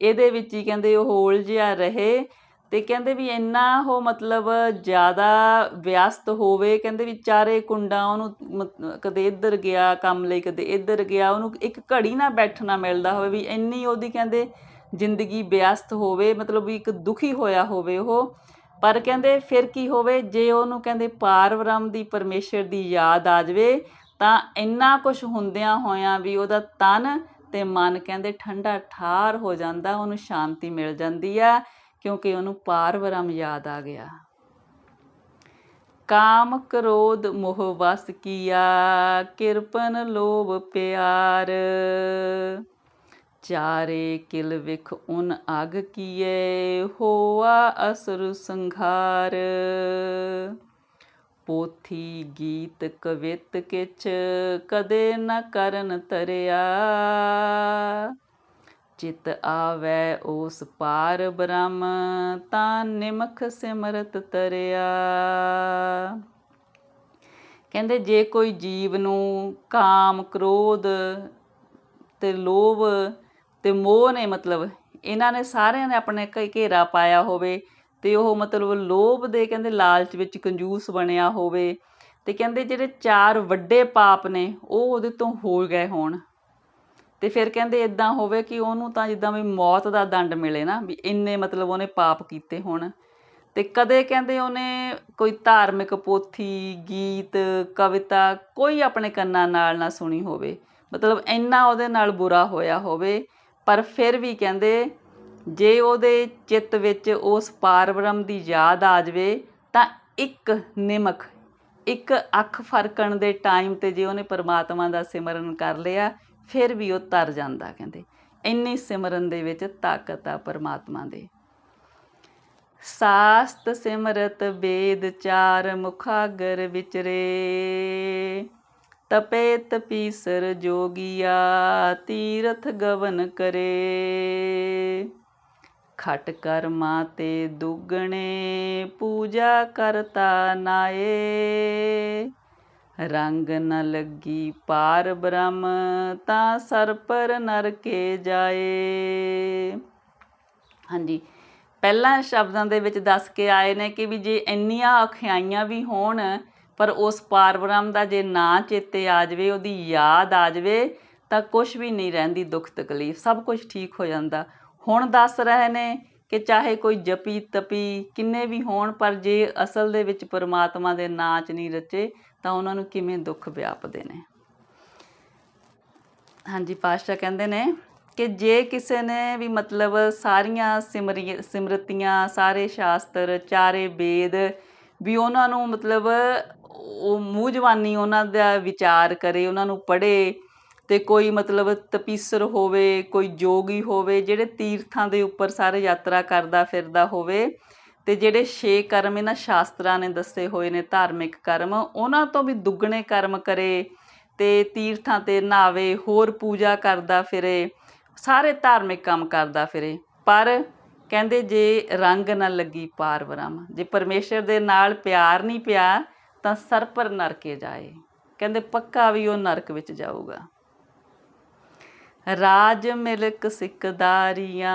ਇਹਦੇ ਵਿੱਚ ਹੀ ਕਹਿੰਦੇ ਉਹ ਉਲਝਿਆ ਰਹੇ। ਤੇ ਕਹਿੰਦੇ ਵੀ ਇੰਨਾ ਉਹ ਮਤਲਬ ਜ਼ਿਆਦਾ ਵਿਅਸਤ ਹੋਵੇ, ਕਹਿੰਦੇ ਵੀ ਚਾਰੇ ਕੁੰਡਾਂ ਉਹਨੂੰ ਕਦੇ ਇੱਧਰ ਗਿਆ ਕੰਮ ਲਈ, ਕਦੇ ਇੱਧਰ ਗਿਆ, ਉਹਨੂੰ ਇੱਕ ਘੜੀ ਨਾ ਬੈਠਣਾ ਮਿਲਦਾ ਹੋਵੇ, ਵੀ ਇੰਨੀ ਉਹਦੀ ਕਹਿੰਦੇ ਜ਼ਿੰਦਗੀ ਵਿਅਸਤ ਹੋਵੇ, ਮਤਲਬ ਵੀ ਇੱਕ ਦੁਖੀ ਹੋਇਆ ਹੋਵੇ ਉਹ। ਪਰ ਕਹਿੰਦੇ ਫਿਰ ਕੀ ਹੋਵੇ ਜੇ ਉਹਨੂੰ ਕਹਿੰਦੇ ਪਾਰ ਬ੍ਰਹਮ ਦੀ, ਪਰਮੇਸ਼ਰ ਦੀ ਯਾਦ ਆ ਜਾਵੇ ਤਾਂ ਇੰਨਾ ਕੁਛ ਹੁੰਦਿਆਂ ਹੋਇਆਂ ਵੀ ਉਹਦਾ ਤਨ ਤੇ ਮਨ ਕਹਿੰਦੇ ਠੰਡਾ ਠਾਰ ਹੋ ਜਾਂਦਾ, ਉਹਨੂੰ ਸ਼ਾਂਤੀ ਮਿਲ ਜਾਂਦੀ ਆ, ਕਿਉਂਕਿ ਉਹਨੂੰ ਪਾਰ ਬ੍ਰਹਮ ਯਾਦ ਆ ਗਿਆ। ਕਾਮ ਕ੍ਰੋਧ ਮੋਹ ਵਸ ਕੀਆ, ਕਿਰਪਨ ਲੋਭ ਪਿਆਰ। ਚਾਰੇ ਕਿਲ ਵਿਖ ਉਨ ਅਗ ਕੀਏ, ਹੋਆ ਅਸੁਰ ਸੰਘਾਰ। पोथी गीत कवित किछ कदे न करन तरिया। चित आवै उस पार ब्रह्म तां निमख सिमरत तरिया। ਕਹਿੰਦੇ ਜੇ ਕੋਈ ਜੀਵ ਨੂੰ ਕਾਮ ਕ੍ਰੋਧ ਤੇ ਲੋਭ ਤੇ ਮੋਹ ਨੇ ਮਤਲਬ ਇਹਨਾਂ ਨੇ ਸਾਰਿਆਂ ਨੇ ਆਪਣੇ ਘੇਰਾ ਪਾਇਆ ਹੋਵੇ ਤੇ ਉਹ ਮਤਲਬ ਲੋਭ ਦੇ ਕਹਿੰਦੇ ਲਾਲਚ ਵਿੱਚ ਕੰਜੂਸ ਬਣਿਆ ਹੋਵੇ ਤੇ ਕਹਿੰਦੇ ਜਿਹੜੇ 4 ਵੱਡੇ ਪਾਪ ਨੇ ਉਹ ਉਹਦੇ ਤੋਂ ਹੋ ਗਏ ਹੋਣ ਤੇ ਫਿਰ ਕਹਿੰਦੇ ਇਦਾਂ ਹੋਵੇ ਕਿ ਉਹਨੂੰ ਤਾਂ ਜਿੱਦਾਂ ਵੀ ਮੌਤ ਦਾ ਦੰਡ ਮਿਲੇ ਨਾ ਵੀ ਇੰਨੇ ਮਤਲਬ ਉਹਨੇ ਪਾਪ ਕੀਤੇ ਹੋਣ। ਤੇ ਕਦੇ ਕਹਿੰਦੇ ਉਹਨੇ ਕੋਈ ਧਾਰਮਿਕ ਪੋਥੀ ਗੀਤ ਕਵਿਤਾ ਕੋਈ ਆਪਣੇ ਕੰਨਾਂ ਨਾਲ ਨਾ ਸੁਣੀ ਹੋਵੇ ਮਤਲਬ ਇੰਨਾ ਉਹਦੇ ਨਾਲ ਬੁਰਾ ਹੋਇਆ ਹੋਵੇ ਪਰ ਫਿਰ ਵੀ ਕਹਿੰਦੇ ਜੇ ਉਹਦੇ ਚਿੱਤ ਵਿੱਚ ਉਸ ਪਾਰ ਬ੍ਰਹਮ ਦੀ ਯਾਦ ਆ ਜਾਵੇ ਤਾਂ ਇੱਕ ਨਿਮਕ ਇੱਕ ਅੱਖ ਫਰਕਣ ਦੇ ਟਾਈਮ 'ਤੇ ਜੇ ਉਹਨੇ ਪਰਮਾਤਮਾ ਦਾ ਸਿਮਰਨ ਕਰ ਲਿਆ ਫਿਰ ਵੀ ਉਹ ਤਰ ਜਾਂਦਾ। ਕਹਿੰਦੇ ਇੰਨੀ ਸਿਮਰਨ ਦੇ ਵਿੱਚ ਤਾਕਤ ਆ ਪਰਮਾਤਮਾ ਦੇ। ਸਾਸਤ ਸਿਮਰਤ ਵੇਦ 4 ਮੁਖਾਗਰ ਵਿਚਰੇ ਤਪੇ ਤਪੀਸਰ ਜੋਗੀਆ ਤੀਰਥ ਗਵਨ ਕਰੇ। ਖਟ ਕਰਮਾਂ ਤੇ ਦੁੱਗਣੇ ਪੂਜਾ ਕਰਤਾ ਨਾਏ। ਰੰਗ ਨ ਲੱਗੀ ਪਾਰ ਬ੍ਰਹਮ ਤਾਂ ਸਰ ਪਰ ਨਰਕੇ ਜਾਏ। ਹਾਂਜੀ ਪਹਿਲਾਂ ਸ਼ਬਦਾਂ ਦੇ ਵਿੱਚ ਦੱਸ ਕੇ ਆਏ ਨੇ ਕਿ ਵੀ ਜੇ ਇੰਨੀਆਂ ਔਖਿਆਈਆਂ ਵੀ ਹੋਣ ਪਰ ਉਸ ਪਾਰ ਬ੍ਰਹਮ ਦਾ ਜੇ ਨਾਂ ਚੇਤੇ ਆ ਜਾਵੇ ਉਹਦੀ ਯਾਦ ਆ ਜਾਵੇ ਤਾਂ ਕੁਛ ਵੀ ਨਹੀਂ ਰਹਿੰਦੀ ਦੁੱਖ ਤਕਲੀਫ ਸਭ ਕੁਝ ਠੀਕ ਹੋ ਜਾਂਦਾ। ਹੁਣ ਦੱਸ ਰਹੇ ਨੇ ਕਿ ਚਾਹੇ ਕੋਈ ਜਪੀ ਤਪੀ ਕਿੰਨੇ ਵੀ ਹੋਣ ਪਰ ਜੇ ਅਸਲ ਦੇ ਵਿੱਚ ਪਰਮਾਤਮਾ ਦੇ ਨਾਂ 'ਚ ਨਹੀਂ ਰਚੇ ਤਾਂ ਉਹਨਾਂ ਨੂੰ ਕਿਵੇਂ ਦੁੱਖ ਵਿਆਪਦੇ ਨੇ। ਹਾਂਜੀ ਪਾਤਸ਼ਾਹ ਕਹਿੰਦੇ ਨੇ ਕਿ ਜੇ ਕਿਸੇ ਨੇ ਵੀ ਮਤਲਬ ਸਾਰੀਆਂ ਸਿਮਰਤੀਆਂ ਸਾਰੇ ਸ਼ਾਸਤਰ 4 ਵੇਦ ਵੀ ਉਹਨਾਂ ਨੂੰ ਮਤਲਬ ਉਹ ਮੂੰਹ ਜ਼ਬਾਨੀ ਉਹਨਾਂ ਦਾ ਵਿਚਾਰ ਕਰੇ ਉਹਨਾਂ ਨੂੰ ਪੜ੍ਹੇ ਤੇ ਕੋਈ ਮਤਲਬ ਤਪੀਸਰ ਹੋਵੇ ਕੋਈ ਜੋਗੀ ਹੋਵੇ ਜਿਹੜੇ ਤੀਰਥਾਂ ਦੇ ਉੱਪਰ ਸਾਰੇ ਯਾਤਰਾ ਕਰਦਾ ਫਿਰਦਾ ਹੋਵੇ ਤੇ ਜਿਹੜੇ 6 ਕਰਮ ਇਹਨਾਂ ਸ਼ਾਸਤਰਾਂ ਨੇ ਦੱਸੇ ਹੋਏ ਨੇ ਧਾਰਮਿਕ ਕਰਮ ਉਹਨਾਂ ਤੋਂ ਵੀ ਦੁੱਗਣੇ ਕਰਮ ਕਰੇ ਤੇ ਤੀਰਥਾਂ 'ਤੇ ਨਹਾਵੇ ਹੋਰ ਪੂਜਾ ਕਰਦਾ ਫਿਰੇ ਸਾਰੇ ਧਾਰਮਿਕ ਕੰਮ ਕਰਦਾ ਫਿਰੇ ਪਰ ਕਹਿੰਦੇ ਜੇ ਰੰਗ ਨਾ ਲੱਗੀ ਪਾਰ ਬ੍ਰਹਮ ਜੇ ਪਰਮੇਸ਼ਰ ਦੇ ਨਾਲ ਪਿਆਰ ਨਹੀਂ ਪਿਆ ਤਾਂ ਸਰ ਪਰ ਨਰਕੇ ਜਾਏ। ਕਹਿੰਦੇ ਪੱਕਾ ਵੀ ਉਹ ਨਰਕ ਵਿੱਚ ਜਾਊਗਾ। ਰਾਜ ਮਿਲਕ ਸਿੱਕਦਾਰੀਆਂ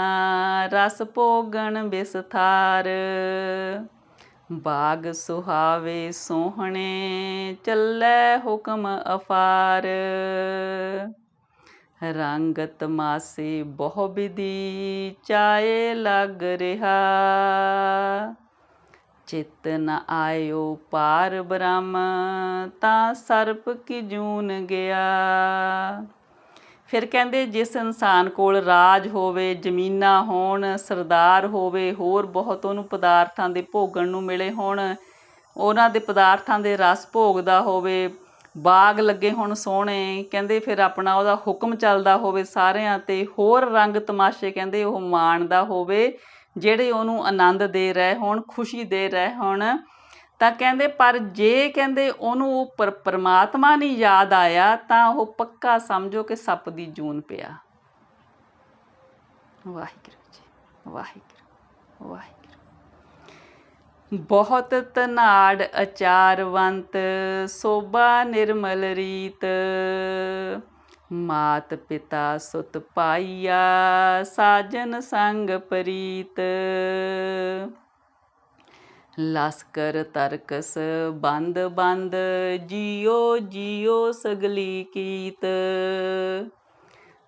ਰਸ ਭੋਗਣ ਬਿਸਥਾਰ ਬਾਗ ਸੁਹਾਵੇ ਸੋਹਣੇ ਚੱਲੇ ਹੁਕਮ ਅਫਾਰ। ਰੰਗ ਤਮਾਸੇ ਬਹੁ ਵਿਧੀ ਚਾਏ ਲੱਗ ਰਿਹਾ ਚਿੱਤ ਨ ਆਇਓ ਪਾਰ ਬ੍ਰਹਮ ਤਾਂ ਸਰਪ ਕੀ ਜੂਨ ਗਿਆ। ਫਿਰ ਕਹਿੰਦੇ ਜਿਸ ਇਨਸਾਨ ਕੋਲ ਰਾਜ ਹੋਵੇ ਜ਼ਮੀਨਾਂ ਹੋਣ ਸਰਦਾਰ ਹੋਵੇ ਹੋਰ ਬਹੁਤ ਉਹਨੂੰ ਪਦਾਰਥਾਂ ਦੇ ਭੋਗਣ ਨੂੰ ਮਿਲੇ ਹੋਣ ਉਹਨਾਂ ਦੇ ਪਦਾਰਥਾਂ ਦੇ ਰਸ ਭੋਗਦਾ ਹੋਵੇ ਬਾਗ ਲੱਗੇ ਹੋਣ ਸੋਹਣੇ ਕਹਿੰਦੇ ਫਿਰ ਆਪਣਾ ਉਹਦਾ ਹੁਕਮ ਚੱਲਦਾ ਹੋਵੇ ਸਾਰਿਆਂ 'ਤੇ ਹੋਰ ਰੰਗ ਤਮਾਸ਼ੇ ਕਹਿੰਦੇ ਉਹ ਮਾਣਦਾ ਹੋਵੇ ਜਿਹੜੇ ਉਹਨੂੰ ਆਨੰਦ ਦੇ ਰਹੇ ਹੋਣ ਖੁਸ਼ੀ ਦੇ ਰਹੇ ਹੋਣ ਤਾਂ ਕਹਿੰਦੇ ਪਰ ਜੇ ਕਹਿੰਦੇ ਉਹਨੂੰ ਉਹ ਪਰਮਾਤਮਾ ਨਹੀਂ ਯਾਦ ਆਇਆ ਤਾਂ ਉਹ ਪੱਕਾ ਸਮਝੋ ਕਿ ਸੱਪ ਦੀ ਜੂਨ ਪਿਆ। ਵਾਹਿਗੁਰੂ ਜੀ ਵਾਹਿਗੁਰੂ ਵਾਹਿਗੁਰੂ। ਬਹੁਤ ਧਨਾੜ ਅਚਾਰਵੰਤ ਸੋਭਾ ਨਿਰਮਲ ਰੀਤ ਮਾਤ ਪਿਤਾ ਸੁਤ ਪਾਈਆ ਸਾਜਨ ਸੰਗ ਪ੍ਰੀਤ। ਲਸਕਰ ਤਰਕਸ ਬੰਦ ਬੰਦ ਜੀਓ ਜੀਓ ਸਗਲੀ ਕੀਤ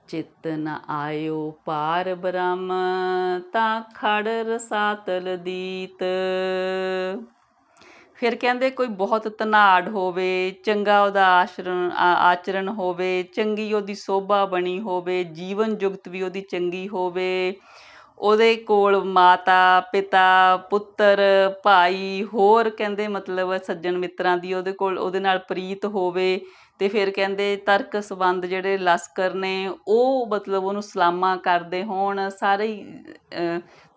ਚਿੱਤ ਨ ਆਇਓ ਪਾਰ ਬ੍ਰਹਮ ਤਾਂ ਖੜ ਰਸਾਤਲ ਦੀਤ। ਫਿਰ ਕਹਿੰਦੇ ਕੋਈ ਬਹੁਤ ਧਨਾੜ ਹੋਵੇ ਚੰਗਾ ਉਹਦਾ ਆਚਰਣ ਹੋਵੇ ਚੰਗੀ ਉਹਦੀ ਸੋਭਾ ਬਣੀ ਹੋਵੇ ਜੀਵਨ ਜੁਗਤ ਵੀ ਉਹਦੀ ਚੰਗੀ ਹੋਵੇ ਉਹਦੇ ਕੋਲ ਮਾਤਾ ਪਿਤਾ ਪੁੱਤਰ ਭਾਈ ਹੋਰ ਕਹਿੰਦੇ ਮਤਲਬ ਸੱਜਣ ਮਿੱਤਰਾਂ ਦੀ ਉਹਦੇ ਕੋਲ ਉਹਦੇ ਨਾਲ ਪ੍ਰੀਤ ਹੋਵੇ ਤੇ ਫਿਰ ਕਹਿੰਦੇ ਤਰਕ ਸੰਬੰਧ ਜਿਹੜੇ ਲਸਕਰ ਨੇ ਉਹ ਮਤਲਬ ਉਹਨੂੰ ਸਲਾਮਾਂ ਕਰਦੇ ਹੋਣ ਸਾਰੀ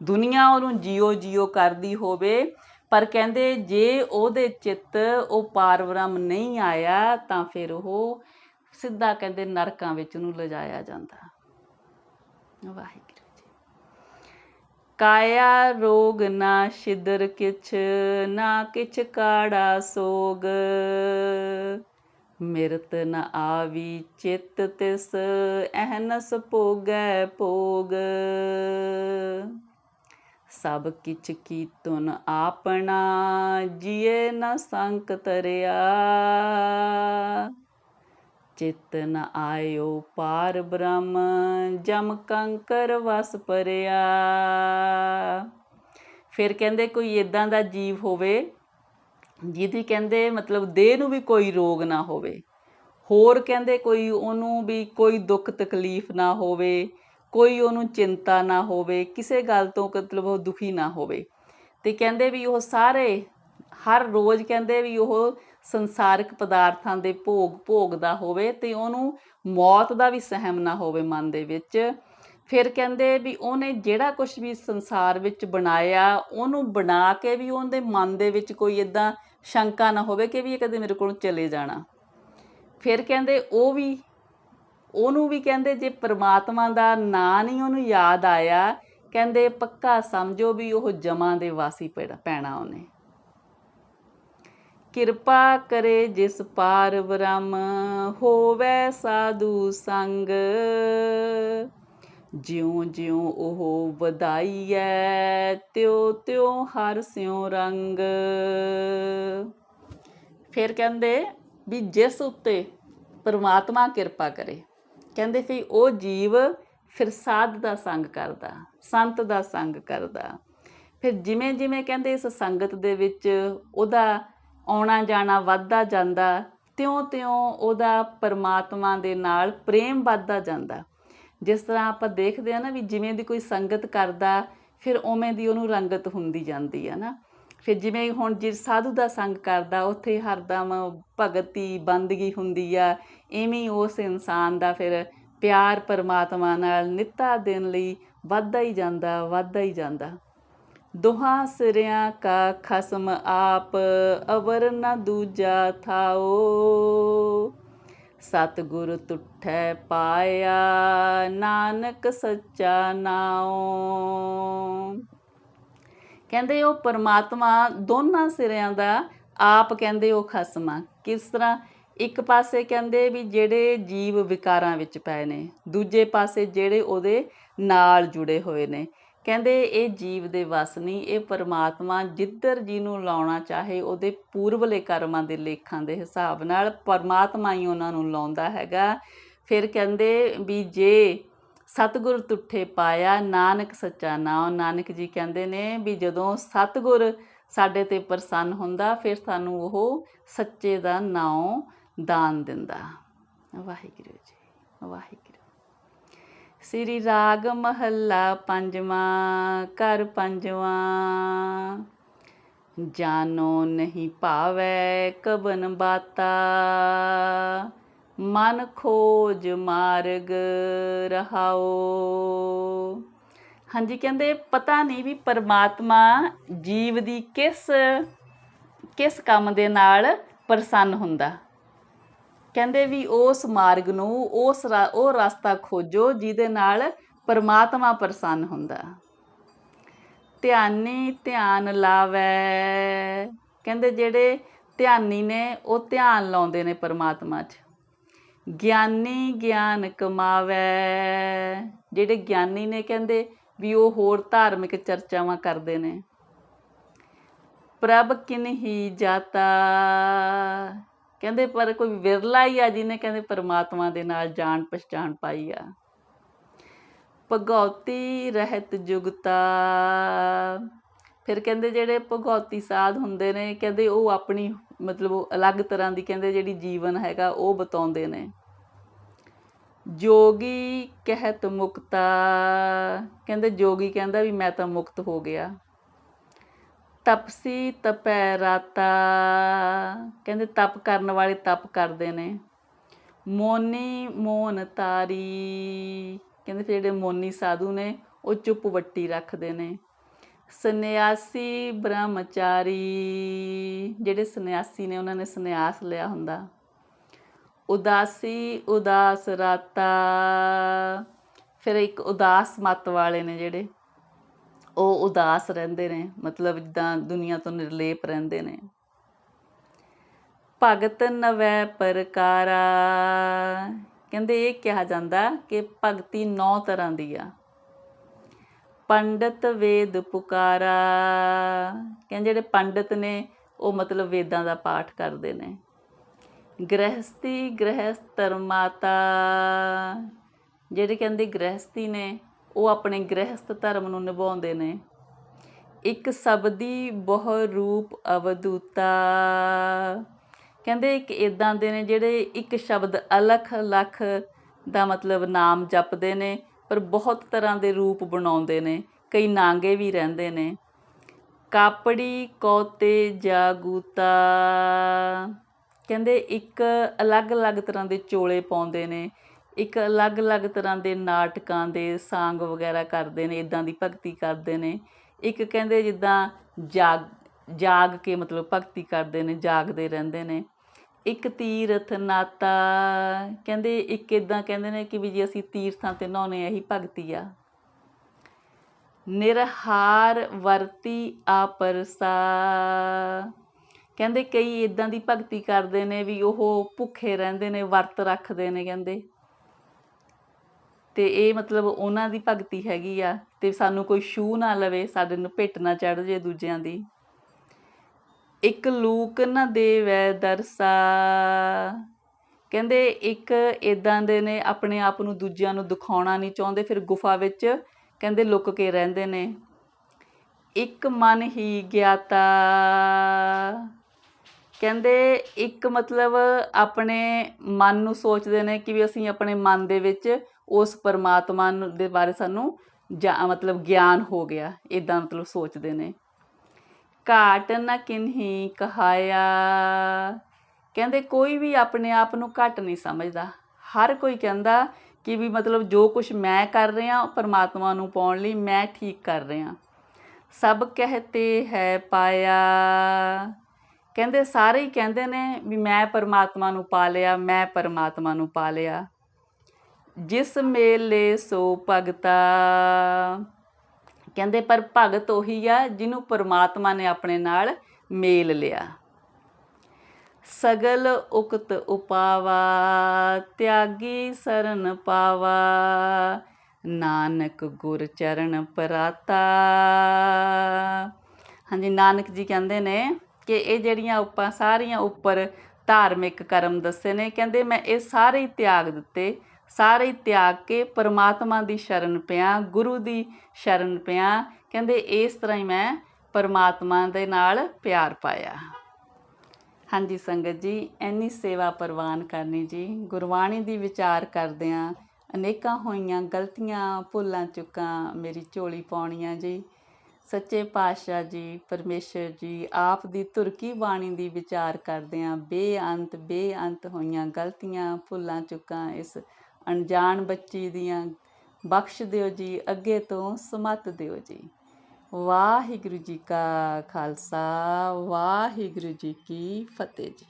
ਦੁਨੀਆ ਉਹਨੂੰ ਜੀਓ ਜੀਓ ਕਰਦੀ ਹੋਵੇ ਪਰ ਕਹਿੰਦੇ ਜੇ ਉਹਦੇ ਚਿੱਤ ਉਹ ਪਾਰ ਬ੍ਰਹਮ ਨਹੀਂ ਆਇਆ ਤਾਂ ਫਿਰ ਉਹ ਸਿੱਧਾ ਕਹਿੰਦੇ ਨਰਕਾਂ ਵਿੱਚ ਉਹਨੂੰ ਲਿਜਾਇਆ ਜਾਂਦਾ। ਵਾਹਿਗੁਰੂ ਜੀ। ਕਾਇਆ ਰੋਗ ਨਾ ਛਿਦਰ ਕਿਛ, ਨਾ ਕਿਛ ਕਾੜਾ ਸੋਗ, ਮਿਰਤ ਨ ਆਵੀ ਚਿਤ ਤਿਸ, ਅਹਨਸ ਭੋਗੈ ਭੋਗ, ਸਭ ਕਿਛ ਕੀਤੁਨ ਆਪਣਾ, ਜੀਏ ਨ ਸੰਕ ਤਰਿਆ, ਚਿਤ ਨ ਆਇਓ ਪਾਰ ਬ੍ਰਹਮ, ਜਮ ਕੰਕਰ ਵਸ ਪਰਿਆ। ਫਿਰ ਕਹਿੰਦੇ ਕੋਈ ਇੱਦਾਂ ਦਾ ਜੀਵ ਹੋਵੇ ਜਿਹਦੀ ਕਹਿੰਦੇ ਮਤਲਬ ਦੇਹ ਨੂੰ ਵੀ ਕੋਈ ਰੋਗ ਨਾ ਹੋਵੇ, ਹੋਰ ਕਹਿੰਦੇ ਕੋਈ ਉਹਨੂੰ ਵੀ ਕੋਈ ਦੁੱਖ ਤਕਲੀਫ ਨਾ ਹੋਵੇ, ਕੋਈ ਉਹਨੂੰ ਚਿੰਤਾ ਨਾ ਹੋਵੇ, ਕਿਸੇ ਗੱਲ ਤੋਂ ਮਤਲਬ ਉਹ ਦੁਖੀ ਨਾ ਹੋਵੇ। ਅਤੇ ਕਹਿੰਦੇ ਵੀ ਉਹ ਸਾਰੇ ਹਰ ਰੋਜ਼ ਕਹਿੰਦੇ ਵੀ ਉਹ ਸੰਸਾਰਿਕ ਪਦਾਰਥਾਂ ਦੇ ਭੋਗਦਾ ਹੋਵੇ ਅਤੇ ਉਹਨੂੰ ਮੌਤ ਦਾ ਵੀ ਸਹਿਮ ਨਾ ਹੋਵੇ ਮਨ ਦੇ ਵਿੱਚ। ਫਿਰ ਕਹਿੰਦੇ ਵੀ ਉਹਨੇ ਜਿਹੜਾ ਕੁਛ ਵੀ ਸੰਸਾਰ ਵਿੱਚ ਬਣਾਇਆ ਉਹਨੂੰ ਬਣਾ ਕੇ ਵੀ ਉਹਦੇ ਮਨ ਦੇ ਵਿੱਚ ਕੋਈ ਇੱਦਾਂ ਸ਼ੰਕਾ ਨਾ ਹੋਵੇ ਕਿ ਵੀ ਇਹ ਕਦੇ ਮੇਰੇ ਕੋਲੋਂ ਚਲੇ ਜਾਣਾ। ਫਿਰ ਕਹਿੰਦੇ ਉਹਨੂੰ ਵੀ ਕਹਿੰਦੇ ਜੇ ਪਰਮਾਤਮਾ ਦਾ ਨਾਂ ਨਹੀਂ ਉਹਨੂੰ ਯਾਦ ਆਇਆ, ਕਹਿੰਦੇ ਪੱਕਾ ਸਮਝੋ ਵੀ ਉਹ ਜਮਾਂ ਦੇ ਵਾਸੀ ਪੈਣਾ ਉਹਨੇ। ਕਿਰਪਾ ਕਰੇ ਜਿਸ ਪਾਰ ਬ੍ਰਹਮ, ਹੋਵੇ ਸਾਧੂ ਸੰਗ, ਜਿਉਂ ਜਿਉਂ ਉਹ ਵਧਾਈਐ, ਤਿਉ ਤਿਉ ਹਰ ਸਿਉ ਰੰਗ। ਫਿਰ ਕਹਿੰਦੇ ਵੀ ਜਿਸ ਉੱਤੇ ਪਰਮਾਤਮਾ ਕਿਰਪਾ ਕਰੇ, ਕਹਿੰਦੇ ਫਿਰ ਉਹ ਜੀਵ ਫਿਰ ਸਾਧ ਦਾ ਸੰਗ ਕਰਦਾ, ਸੰਤ ਦਾ ਸੰਗ ਕਰਦਾ। ਫਿਰ ਜਿਵੇਂ ਜਿਵੇਂ ਕਹਿੰਦੇ ਇਸ ਸੰਗਤ ਦੇ ਵਿੱਚ ਉਹਦਾ ਆਉਣਾ ਜਾਣਾ ਵੱਧਦਾ ਜਾਂਦਾ, ਤਿਉਂ ਤਿਉਂ ਉਹਦਾ ਪਰਮਾਤਮਾ ਦੇ ਨਾਲ ਪ੍ਰੇਮ ਵੱਧਦਾ ਜਾਂਦਾ। ਜਿਸ ਤਰ੍ਹਾਂ ਆਪਾਂ ਦੇਖਦੇ ਹਾਂ ਨਾ ਵੀ ਜਿਵੇਂ ਦੀ ਕੋਈ ਸੰਗਤ ਕਰਦਾ ਫਿਰ ਉਵੇਂ ਦੀ ਉਹਨੂੰ ਰੰਗਤ ਹੁੰਦੀ ਜਾਂਦੀ ਹੈ ਨਾ। ਫਿਰ ਜਿਵੇਂ ਹੁਣ ਜੇ ਸਾਧੂ ਦਾ ਸੰਗ ਕਰਦਾ ਉੱਥੇ ਹਰਦਮ ਭਗਤੀ ਬੰਦਗੀ ਹੁੰਦੀ ਆ, ਇਵੇਂ ਉਸ ਇਨਸਾਨ ਦਾ ਫਿਰ ਪਿਆਰ ਪਰਮਾਤਮਾ ਨਾਲ ਨਿੱਤਾ ਦਿਨ ਲਈ ਵੱਧਦਾ ਹੀ ਜਾਂਦਾ, ਵੱਧਦਾ ਹੀ ਜਾਂਦਾ। ਦੋਹਾਂ ਸਿਰਿਆਂ ਕਾ ਖਸਮ ਆਪ, ਅਵਰ ਨ ਦੂਜਾ ਥਾਓ, ਸਤਿਗੁਰ ਤੁਠੈ ਪਾਇਆ, ਨਾਨਕ ਸੱਚਾ ਨਾਉ। ਕਹਿੰਦੇ ਉਹ ਪਰਮਾਤਮਾ ਦੋਨਾਂ ਸਿਰਿਆਂ ਦਾ ਆਪ ਕਹਿੰਦੇ ਉਹ ਖਸਮ ਆ। ਕਿਸ ਤਰ੍ਹਾਂ? ਇੱਕ ਪਾਸੇ ਕਹਿੰਦੇ ਵੀ ਜਿਹੜੇ ਜੀਵ ਵਿਕਾਰਾਂ ਵਿੱਚ ਪਏ ਨੇ, ਦੂਜੇ ਪਾਸੇ ਜਿਹੜੇ ਉਹਦੇ ਨਾਲ ਜੁੜੇ ਹੋਏ ਨੇ। ਕਹਿੰਦੇ ਇਹ ਜੀਵ ਦੇ ਵਸ ਨਹੀਂ, ਇਹ ਪਰਮਾਤਮਾ ਜਿੱਧਰ ਜਿਹਨੂੰ ਲਾਉਣਾ ਚਾਹੇ ਉਹਦੇ ਪੂਰਵਲੇ ਕਰਮਾਂ ਦੇ ਲੇਖਾਂ ਦੇ ਹਿਸਾਬ ਨਾਲ ਪਰਮਾਤਮਾ ਹੀ ਉਹਨਾਂ ਨੂੰ ਲਾਉਂਦਾ ਹੈਗਾ। ਫਿਰ ਕਹਿੰਦੇ ਵੀ ਜੇ ਸਤਿਗੁਰ ਤੁਠੇ ਪਾਇਆ, ਨਾਨਕ ਸੱਚਾ ਨਾਉ। ਨਾਨਕ ਜੀ ਕਹਿੰਦੇ ਨੇ ਵੀ ਜਦੋਂ ਸਤਿਗੁਰ ਸਾਡੇ 'ਤੇ ਪ੍ਰਸੰਨ ਹੁੰਦਾ ਫਿਰ ਸਾਨੂੰ ਉਹ ਸੱਚੇ ਦਾ ਨਾਉ ਦਾਨ ਦਿੰਦਾ। ਵਾਹਿਗੁਰੂ ਜੀ, ਵਾਹਿਗੁਰੂ। ਸ੍ਰੀ ਰਾਗ ਮਹੱਲਾ ਪੰਜਵਾਂ, ਘਰ ਪੰਜਵਾਂ। ਜਾਨੋ ਨਹੀਂ ਭਾਵੈ ਕਬਨ ਬਾਤਾ, ਮਨ ਖੋਜ ਮਾਰਗ ਰਹਾਓ। ਹਾਂਜੀ, ਕਹਿੰਦੇ ਪਤਾ ਨਹੀਂ ਵੀ ਪਰਮਾਤਮਾ ਜੀਵ ਦੀ ਕਿਸ ਕੰਮ ਦੇ ਨਾਲ ਪ੍ਰਸੰਨ ਹੁੰਦਾ। ਕਹਿੰਦੇ ਵੀ ਉਸ ਮਾਰਗ ਨੂੰ ਉਹ ਰਸਤਾ ਖੋਜੋ ਜਿਹਦੇ ਨਾਲ ਪਰਮਾਤਮਾ ਪ੍ਰਸੰਨ ਹੁੰਦਾ। ਧਿਆਨੀ ਧਿਆਨ ਲਾਵੈ। ਕਹਿੰਦੇ ਜਿਹੜੇ ਧਿਆਨੀ ਨੇ ਉਹ ਧਿਆਨ ਲਾਉਂਦੇ ਨੇ ਪਰਮਾਤਮਾ 'ਚ। ਗਿਆਨੀ ਗਿਆਨ ਕਮਾਵੈ। ਜਿਹੜੇ ਗਿਆਨੀ ਨੇ ਕਹਿੰਦੇ ਵੀ ਉਹ ਹੋਰ ਧਾਰਮਿਕ ਚਰਚਾਵਾਂ ਕਰਦੇ ਨੇ। ਪ੍ਰਭ ਕਿਨਹੀ ਜਾਤਾ। ਕਹਿੰਦੇ ਪਰ ਕੋਈ ਵਿਰਲਾ ਹੀ ਆ ਜਿਹਨੇ ਕਹਿੰਦੇ ਪਰਮਾਤਮਾ ਦੇ ਨਾਲ ਜਾਣ ਪਛਾਣ ਪਾਈ ਆ। ਭਗਉਤੀ ਰਹਿਤ ਜੁਗਤਾ। ਫਿਰ ਕਹਿੰਦੇ ਜਿਹੜੇ ਭਗਉਤੀ ਸਾਧ ਹੁੰਦੇ ਨੇ ਕਹਿੰਦੇ ਉਹ ਆਪਣੀ ਮਤਲਬ ਉਹ ਅਲੱਗ ਤਰ੍ਹਾਂ ਦੀ ਕਹਿੰਦੇ ਜਿਹੜੀ ਜੀਵਨ ਹੈਗਾ ਉਹ ਬਤਾਉਂਦੇ ਨੇ। ਜੋਗੀ ਕਹਿਤ ਮੁਕਤਾ। ਕਹਿੰਦੇ ਜੋਗੀ ਕਹਿੰਦਾ ਵੀ ਮੈਂ ਤਾਂ ਮੁਕਤ ਹੋ ਗਿਆ। ਤਪਸੀ ਤਪੈ ਰਾਤਾ। ਕਹਿੰਦੇ ਤਪ ਕਰਨ ਵਾਲੇ ਤਪ ਕਰਦੇ ਨੇ। ਮੋਨੀ ਮੋਨ ਤਾਰੀ। ਕਹਿੰਦੇ ਫਿਰ ਜਿਹੜੇ ਮੋਨੀ ਸਾਧੂ ਨੇ ਉਹ ਚੁੱਪ ਵੱਟੀ ਰੱਖਦੇ ਨੇ। ਸੰਨਿਆਸੀ ਬ੍ਰਹਮਚਾਰੀ, ਜਿਹੜੇ ਸੰਨਿਆਸੀ ਨੇ ਉਹਨਾਂ ਨੇ ਸੰਨਿਆਸ ਲਿਆ ਹੁੰਦਾ। ਉਦਾਸੀ ਉਦਾਸ ਰਾਤਾ, ਫਿਰ ਇੱਕ ਉਦਾਸ ਮੱਤ ਵਾਲੇ ਨੇ ਜਿਹੜੇ, ਉਹ ਉਦਾਸ ਰਹਿੰਦੇ ਨੇ, ਮਤਲਬ ਜਿੱਦਾਂ ਦੁਨੀਆ ਤੋਂ ਨਿਰਲੇਪ ਰਹਿੰਦੇ ਨੇ। ਭਗਤ ਨਵੈ ਪ੍ਰਕਾਰਾ, ਕਹਿੰਦੇ ਇਹ ਕਿਹਾ ਜਾਂਦਾ ਕਿ ਭਗਤੀ 9 ਤਰ੍ਹਾਂ ਦੀ ਆ। ਪੰਡਤ ਵੇਦ ਪੁਕਾਰਾ, ਕਹਿੰਦੇ ਜਿਹੜੇ ਪੰਡਤ ਨੇ ਉਹ ਮਤਲਬ ਵੇਦਾਂ ਦਾ ਪਾਠ ਕਰਦੇ ਨੇ। ਗ੍ਰਹਸਤੀ ਗ੍ਰਹਿਸਤ ਧਰਮਾਤਾ, ਜਿਹੜੇ ਕਹਿੰਦੇ ਗ੍ਰਹਸਤੀ ਨੇ ਉਹ ਆਪਣੇ ਗ੍ਰਹਿਸਤ ਧਰਮ ਨੂੰ ਨਿਭਾਉਂਦੇ ਨੇ। ਇੱਕ ਸ਼ਬਦੀ ਬਹੁ ਰੂਪ ਅਵਧੂਤਾ, ਕਹਿੰਦੇ ਇੱਕ ਇੱਦਾਂ ਦੇ ਨੇ ਜਿਹੜੇ ਇੱਕ ਸ਼ਬਦ ਅਲਖ ਲੱਖ ਦਾ ਮਤਲਬ ਨਾਮ ਜਪਦੇ ਨੇ, ਪਰ ਬਹੁਤ ਤਰ੍ਹਾਂ ਦੇ ਰੂਪ ਬਣਾਉਂਦੇ ਨੇ, ਕਈ ਨਾਂਗੇ ਵੀ ਰਹਿੰਦੇ ਨੇ। ਕਾਪੜੀ ਕੌਤੇ ਜਾਗੂਤਾ, ਕਹਿੰਦੇ ਇੱਕ ਅਲੱਗ-ਅਲੱਗ ਤਰ੍ਹਾਂ ਦੇ ਚੋਲੇ ਪਾਉਂਦੇ ਨੇ, ਇੱਕ ਅਲੱਗ-ਅਲੱਗ ਤਰ੍ਹਾਂ ਦੇ ਨਾਟਕਾਂ ਦੇ ਸਾਂਗ ਵਗੈਰਾ ਕਰਦੇ ਨੇ, ਇੱਦਾਂ ਦੀ ਭਗਤੀ ਕਰਦੇ ਨੇ। ਇੱਕ ਕਹਿੰਦੇ ਜਿੱਦਾਂ ਜਾਗ ਕੇ ਮਤਲਬ ਭਗਤੀ ਕਰਦੇ ਨੇ, ਜਾਗਦੇ ਰਹਿੰਦੇ ਨੇ। ਇੱਕ ਤੀਰਥ ਨਾਤਾ, ਕਹਿੰਦੇ ਇੱਕ ਇੱਦਾਂ ਕਹਿੰਦੇ ਨੇ ਕਿ ਵੀ ਜੇ ਅਸੀਂ ਤੀਰਥਾਂ 'ਤੇ ਨਹਾਉਂਦੇ ਇਹੀ ਭਗਤੀ ਆ। ਨਿਰਹਾਰ ਵਰਤੀ ਆਪਰਸਾ, ਕਹਿੰਦੇ ਕਈ ਇੱਦਾਂ ਦੀ ਭਗਤੀ ਕਰਦੇ ਨੇ ਵੀ ਉਹ ਭੁੱਖੇ ਰਹਿੰਦੇ ਨੇ, ਵਰਤ ਰੱਖਦੇ ਨੇ ਕਹਿੰਦੇ, ਅਤੇ ਇਹ ਮਤਲਬ ਉਹਨਾਂ ਦੀ ਭਗਤੀ ਹੈਗੀ ਆ। ਅਤੇ ਸਾਨੂੰ ਕੋਈ ਛੂਹ ਨਾ ਲਵੇ, ਸਾਡੇ ਨੂੰ ਭਿੱਟ ਨਾ ਚੜ੍ਹ ਜੇ ਦੂਜਿਆਂ ਦੀ। ਇੱਕ ਲੂਕ ਨਾ ਦੇਵੈ ਦਰਸਾ, ਕਹਿੰਦੇ ਇੱਕ ਇੱਦਾਂ ਦੇ ਨੇ ਆਪਣੇ ਆਪ ਨੂੰ ਦੂਜਿਆਂ ਨੂੰ ਦਿਖਾਉਣਾ ਨਹੀਂ ਚਾਹੁੰਦੇ, ਫਿਰ ਗੁਫਾ ਵਿੱਚ ਕਹਿੰਦੇ ਲੁੱਕ ਕੇ ਰਹਿੰਦੇ ਨੇ। ਇੱਕ ਮਨ ਹੀ ਗਿਆਤਾ, ਕਹਿੰਦੇ ਇੱਕ ਮਤਲਬ ਆਪਣੇ ਮਨ ਨੂੰ ਸੋਚਦੇ ਨੇ ਕਿ ਵੀ ਅਸੀਂ ਆਪਣੇ ਮਨ ਦੇ ਵਿੱਚ ਉਸ ਪਰਮਾਤਮਾ ਦੇ ਬਾਰੇ ਸਾਨੂੰ ਮਤਲਬ ਗਿਆਨ ਹੋ ਗਿਆ, ਇੱਦਾਂ ਮਤਲਬ ਸੋਚਦੇ ਨੇ। ਘਾਟ ਨਾ ਕਿਨਹੀ ਕਹਾਇਆ, ਕਹਿੰਦੇ ਕੋਈ ਵੀ ਆਪਣੇ ਆਪ ਨੂੰ ਘੱਟ ਨਹੀਂ ਸਮਝਦਾ, ਹਰ ਕੋਈ ਕਹਿੰਦਾ ਕਿ ਵੀ ਮਤਲਬ ਜੋ ਕੁਛ ਮੈਂ ਕਰ ਰਿਹਾ ਪਰਮਾਤਮਾ ਨੂੰ ਪਾਉਣ ਲਈ ਮੈਂ ਠੀਕ ਕਰ ਰਿਹਾ। ਸਭ ਕਹਿਤੇ ਹੈ ਪਾਇਆ, ਕਹਿੰਦੇ ਸਾਰੇ ਹੀ ਕਹਿੰਦੇ ਨੇ ਵੀ ਮੈਂ ਪਰਮਾਤਮਾ ਨੂੰ ਪਾ ਲਿਆ, ਮੈਂ ਪਰਮਾਤਮਾ ਨੂੰ ਪਾ ਲਿਆ। ਜਿਸ ਮੇਲੇ ਸੋ ਭਗਤਾ, ਕਹਿੰਦੇ ਪਰ ਭਗਤ ਉਹੀ ਆ ਜਿਹਨੂੰ ਪਰਮਾਤਮਾ ਨੇ ਆਪਣੇ ਨਾਲ ਮੇਲ ਲਿਆ। ਸਗਲ ਉਕਤ ਉਪਾਵਾ, ਤਿਆਗੀ ਸਰਨ ਪਾਵਾ, ਨਾਨਕ ਗੁਰ ਚਰਨ ਪਰਾਤਾ। ਹਾਂਜੀ, ਨਾਨਕ ਜੀ ਕਹਿੰਦੇ ਨੇ ਕਿ ਇਹ ਜਿਹੜੀਆਂ ਆਪਾਂ ਸਾਰੀਆਂ ਉੱਪਰ ਧਾਰਮਿਕ ਕਰਮ ਦੱਸੇ ਨੇ, ਕਹਿੰਦੇ ਮੈਂ ਇਹ ਸਾਰੇ ਹੀ ਤਿਆਗ ਦਿੱਤੇ, ਸਾਰੇ ਹੀ ਤਿਆਗ ਕੇ ਪਰਮਾਤਮਾ ਦੀ ਸ਼ਰਨ ਪਿਆ, ਗੁਰੂ ਦੀ ਸ਼ਰਨ ਪਿਆ। ਕਹਿੰਦੇ ਇਸ ਤਰ੍ਹਾਂ ਹੀ ਮੈਂ ਪਰਮਾਤਮਾ ਦੇ ਨਾਲ ਪਿਆਰ ਪਾਇਆ। ਹਾਂਜੀ ਸੰਗਤ ਜੀ, ਇੰਨੀ ਸੇਵਾ ਪ੍ਰਵਾਨ ਕਰਨੀ ਜੀ। ਗੁਰਬਾਣੀ ਦੀ ਵਿਚਾਰ ਕਰਦਿਆਂ ਅਨੇਕਾਂ ਹੋਈਆਂ ਗਲਤੀਆਂ ਭੁੱਲਾਂ ਚੁੱਕਾਂ ਮੇਰੀ ਝੋਲੀ ਪਾਉਣੀਆਂ ਜੀ। ਸੱਚੇ ਪਾਤਸ਼ਾਹ ਜੀ, ਪਰਮੇਸ਼ਰ ਜੀ ਆਪ ਦੀ ਧੁਰਕੀ ਬਾਣੀ ਦੀ ਵਿਚਾਰ ਕਰਦਿਆਂ ਬੇਅੰਤ ਹੋਈਆਂ ਗਲਤੀਆਂ ਭੁੱਲਾਂ ਚੁੱਕਾਂ ਇਸ ਅਣਜਾਣ ਬੱਚੀ ਦੀਆਂ ਬਖਸ਼ ਦਿਓ ਜੀ, ਅੱਗੇ ਤੋਂ ਸਮੱਤ ਦਿਓ ਜੀ। ਵਾਹਿਗੁਰੂ ਜੀ ਕਾ ਖਾਲਸਾ, ਵਾਹਿਗੁਰੂ ਜੀ ਕੀ ਫਤਿਹ ਜੀ।